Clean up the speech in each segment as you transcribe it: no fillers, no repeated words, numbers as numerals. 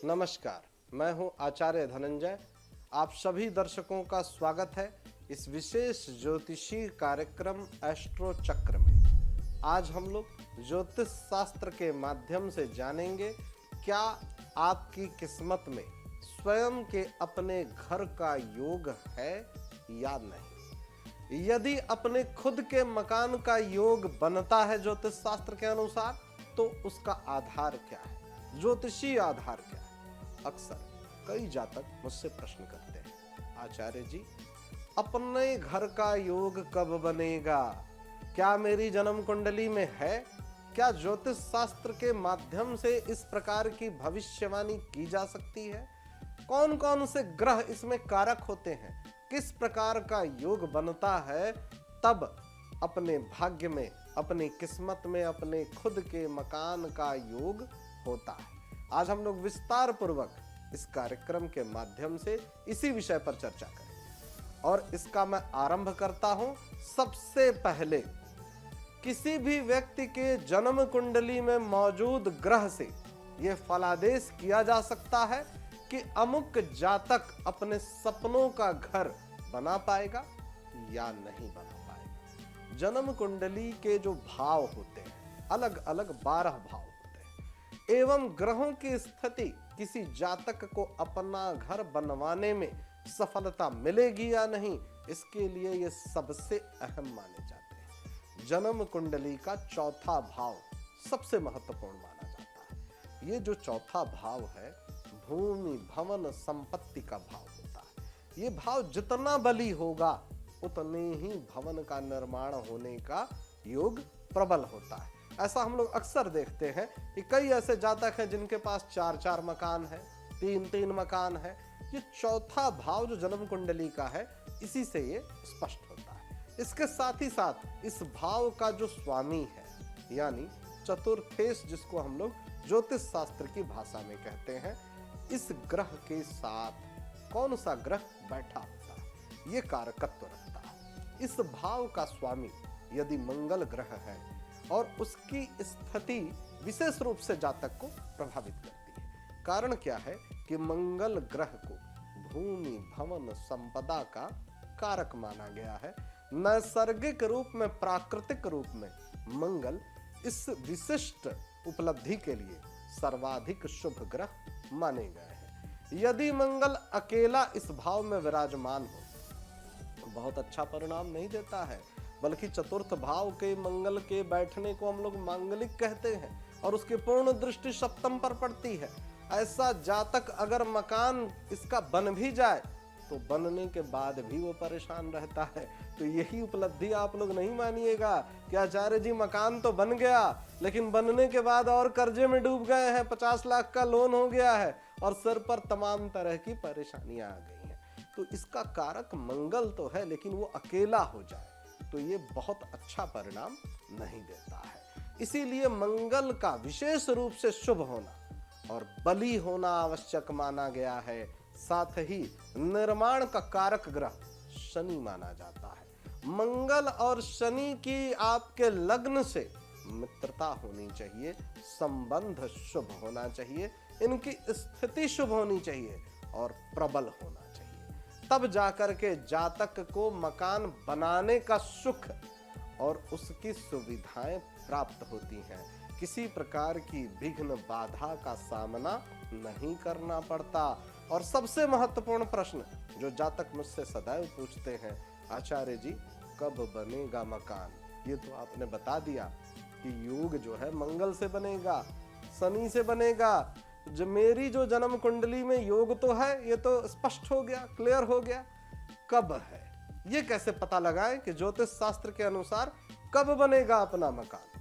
नमस्कार, मैं हूं आचार्य धनंजय। आप सभी दर्शकों का स्वागत है इस विशेष ज्योतिषी कार्यक्रम एस्ट्रो चक्र में। आज हम लोग ज्योतिष शास्त्र के माध्यम से जानेंगे क्या आपकी किस्मत में स्वयं के अपने घर का योग है या नहीं। यदि अपने खुद के मकान का योग बनता है ज्योतिष शास्त्र के अनुसार, तो उसका आधार क्या है, ज्योतिषी आधार क्या है। अक्सर कई जातक मुझसे प्रश्न करते हैं, आचार्य जी अपने घर का योग कब बनेगा, क्या मेरी जन्म कुंडली में है, क्या ज्योतिष शास्त्र के माध्यम से इस प्रकार की भविष्यवाणी की जा सकती है, कौन कौन से ग्रह इसमें कारक होते हैं, किस प्रकार का योग बनता है, तब अपने भाग्य में, अपनी किस्मत में, अपने खुद के मकान का योग होता है। आज हम लोग विस्तार पूर्वक इस कार्यक्रम के माध्यम से इसी विषय पर चर्चा करेंगे और इसका मैं आरंभ करता हूं। सबसे पहले किसी भी व्यक्ति के जन्म कुंडली में मौजूद ग्रह से यह फलादेश किया जा सकता है कि अमुक जातक अपने सपनों का घर बना पाएगा या नहीं बना पाएगा। जन्म कुंडली के जो भाव होते हैं, अलग अलग 12 भाव एवं ग्रहों की स्थिति किसी जातक को अपना घर बनवाने में सफलता मिलेगी या नहीं, इसके लिए ये सबसे अहम माने जाते हैं। जन्म कुंडली का चौथा भाव सबसे महत्वपूर्ण माना जाता है। ये जो चौथा भाव है, भूमि भवन संपत्ति का भाव होता है। ये भाव जितना बली होगा उतने ही भवन का निर्माण होने का योग प्रबल होता है। ऐसा हम लोग अक्सर देखते हैं कि कई ऐसे जातक हैं जिनके पास 4-4 मकान है, 3-3 मकान है। ये चौथा भाव जो जन्म कुंडली का है, इसी से ये स्पष्ट होता है। इसके साथ ही साथ इस भाव का जो स्वामी है, यानी चतुर्थेश, जिसको हम लोग ज्योतिष शास्त्र की भाषा में कहते हैं, इस ग्रह के साथ कौन सा ग्रह बैठा होता है, ये कारकत्व रखता है। इस भाव का स्वामी यदि मंगल ग्रह है और उसकी स्थिति विशेष रूप से जातक को प्रभावित करती है। कारण क्या है कि मंगल ग्रह को भूमि भवन संपदा का कारक माना गया है। नैसर्गिक रूप में, प्राकृतिक रूप में मंगल इस विशिष्ट उपलब्धि के लिए सर्वाधिक शुभ ग्रह माने गए हैं। यदि मंगल अकेला इस भाव में विराजमान हो तो बहुत अच्छा परिणाम नहीं देता है, बल्कि चतुर्थ भाव के मंगल के बैठने को हम लोग मांगलिक कहते हैं और उसकी पूर्ण दृष्टि सप्तम पर पड़ती है। ऐसा जातक अगर मकान इसका बन भी जाए तो बनने के बाद भी वो परेशान रहता है। तो यही उपलब्धि आप लोग नहीं मानिएगा कि आचार्य जी मकान तो बन गया लेकिन बनने के बाद और कर्जे में डूब गए हैं, 50 लाख का लोन हो गया है और सिर पर तमाम तरह की परेशानियां आ गई हैं। तो इसका कारक मंगल तो है, लेकिन वो अकेला हो जाए तो ये बहुत अच्छा परिणाम नहीं देता है। इसीलिए मंगल का विशेष रूप से शुभ होना और बली होना आवश्यक माना गया है। साथ ही निर्माण का कारक ग्रह शनि माना जाता है। मंगल और शनि की आपके लग्न से मित्रता होनी चाहिए, संबंध शुभ होना चाहिए, इनकी स्थिति शुभ होनी चाहिए और प्रबल होना चाहिए। तब जाकर के जातक को मकान बनाने का सुख और उसकी सुविधाएं प्राप्त होती हैं। किसी प्रकार की विघ्न बाधा का सामना नहीं करना पड़ता। और सबसे महत्वपूर्ण प्रश्न जो जातक मुझसे सदैव पूछते हैं, आचार्य जी कब बनेगा मकान। ये तो आपने बता दिया कि योग जो है मंगल से बनेगा, शनि से बनेगा। जो मेरी जो जन्म कुंडली में योग तो है, ये तो स्पष्ट हो गया, क्लियर हो गया। कब है ये कैसे पता लगाएं कि ज्योतिष शास्त्र के अनुसार कब बनेगा अपना मकान।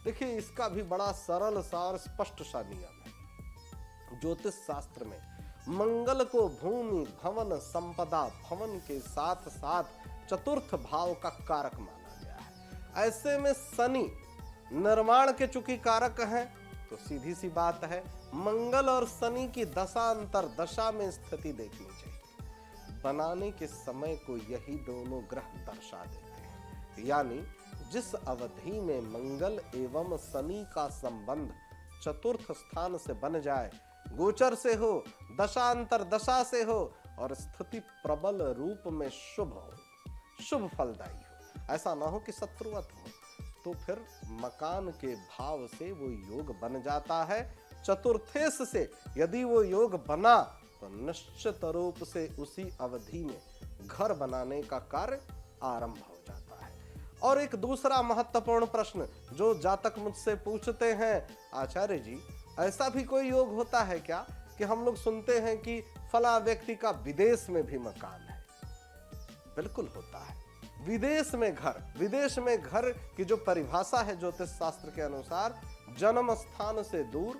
देखिए, इसका भी बड़ा सरल सा और स्पष्ट सा नियम है। ज्योतिष शास्त्र में मंगल को भूमि भवन संपदा भवन के साथ साथ चतुर्थ भाव का कारक माना गया है। ऐसे में शनि निर्माण के चूंकि कारक है, तो सीधी सी बात है मंगल और शनि की दशा अंतर दशा में स्थिति देखनी चाहिए। बनाने के समय को यही दोनों ग्रह दर्शा देते हैं। यानी जिस अवधि में मंगल एवं शनि का संबंध चतुर्थ स्थान से बन जाए, गोचर से हो, दशांतर दशा से हो और स्थिति प्रबल रूप में शुभ हो, शुभ फलदायी हो। ऐसा ना हो कि शत्रुवत हो, तो फिर मकान के भाव से वो योग बन जाता है। चतुर्थेश से यदि वो योग बना तो निश्चित रूप से उसी अवधि में घर बनाने का कार्य आरंभ हो जाता है। और एक दूसरा महत्वपूर्ण प्रश्न जो जातक मुझसे पूछते हैं, आचार्य जी ऐसा भी कोई योग होता है क्या कि हम लोग सुनते हैं कि फला व्यक्ति का विदेश में भी मकान है। बिल्कुल होता है, विदेश में घर। विदेश में घर की जो परिभाषा है ज्योतिष शास्त्र के अनुसार, जन्म स्थान से दूर,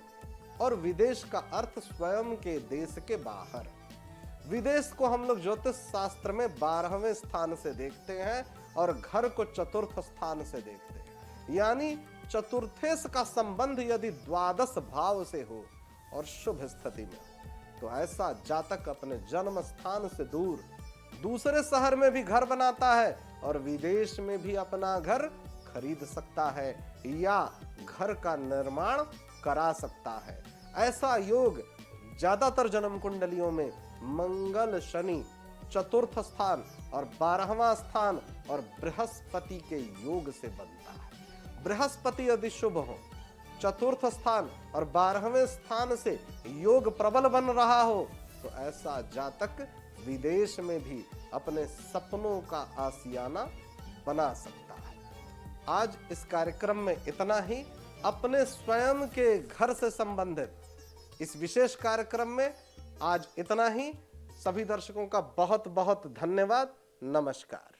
और विदेश का अर्थ स्वयं के देश के बाहर। विदेश को हम लोग ज्योतिष शास्त्र में 12वें स्थान से देखते हैं और घर को चतुर्थ स्थान से देखते हैं। यानी चतुर्थेश का संबंध यदि द्वादश भाव से हो और शुभ स्थिति में, तो ऐसा जातक अपने जन्म स्थान से दूर दूसरे शहर में भी घर बनाता है और विदेश में भी अपना घर खरीद सकता है या घर का निर्माण करा सकता है। ऐसा योग ज्यादातर जन्म कुंडलियों में मंगल शनि चतुर्थ स्थान और 12वां स्थान और बृहस्पति के योग से बनता है। बृहस्पति यदि शुभ हो, चतुर्थ स्थान और 12वें स्थान से योग प्रबल बन रहा हो, तो ऐसा जातक विदेश में भी अपने सपनों का आशियाना बना सकता है। आज इस कार्यक्रम में इतना ही। अपने स्वयं के घर से संबंधित इस विशेष कार्यक्रम में आज इतना ही। सभी दर्शकों का बहुत बहुत धन्यवाद। नमस्कार।